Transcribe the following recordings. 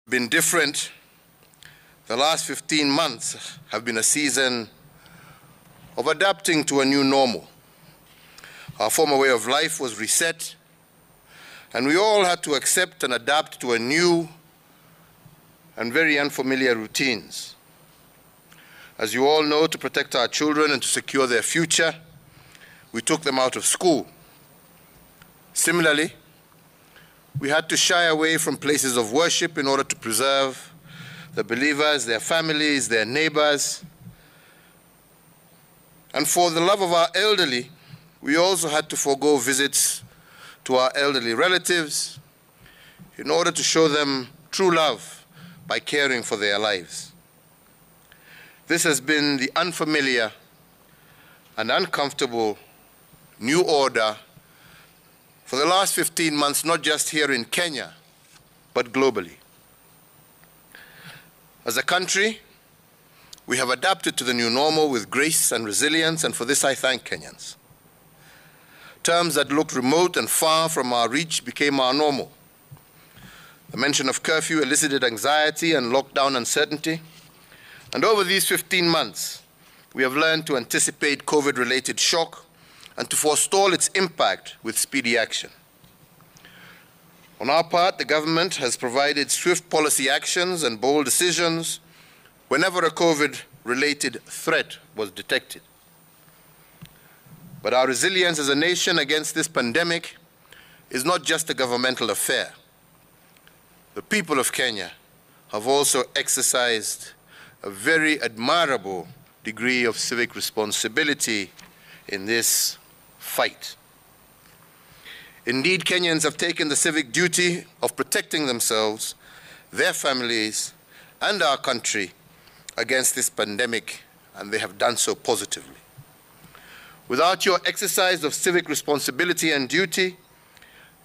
Been different. The last 15 months have been a season of adapting to a new normal. Our former way of life was reset, and we all had to accept and adapt to a new and very unfamiliar routines. As you all know, to protect our children and to secure their future, we took them out of school. Similarly, we had to shy away from places of worship in order to preserve the believers, their families, their neighbors. And for the love of our elderly, we also had to forego visits to our elderly relatives in order to show them true love by caring for their lives. This has been the unfamiliar and uncomfortable new order for the last 15 months, not just here in Kenya, but globally. As a country, we have adapted to the new normal with grace and resilience, and for this I thank Kenyans. Terms that looked remote and far from our reach became our normal. The mention of curfew elicited anxiety and lockdown uncertainty. And over these 15 months, we have learned to anticipate COVID-related shock and to forestall its impact with speedy action. On our part, the government has provided swift policy actions and bold decisions whenever a COVID-related threat was detected. But our resilience as a nation against this pandemic is not just a governmental affair. The people of Kenya have also exercised a very admirable degree of civic responsibility in this fight. Indeed, Kenyans have taken the civic duty of protecting themselves, their families, and our country against this pandemic, and they have done so positively. Without your exercise of civic responsibility and duty,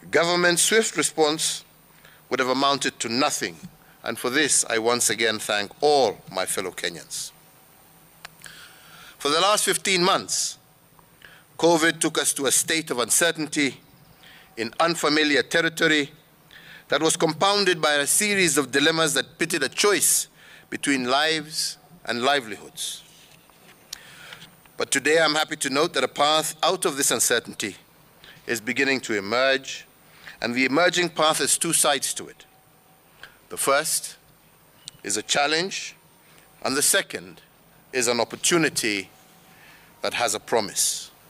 government's swift response would have amounted to nothing, and for this I once again thank all my fellow Kenyans. For the last 15 months, COVID took us to a state of uncertainty in unfamiliar territory that was compounded by a series of dilemmas that pitted a choice between lives and livelihoods. But today I'm happy to note that a path out of this uncertainty is beginning to emerge, and the emerging path has two sides to it. The first is a challenge, and the second is an opportunity that has a promise.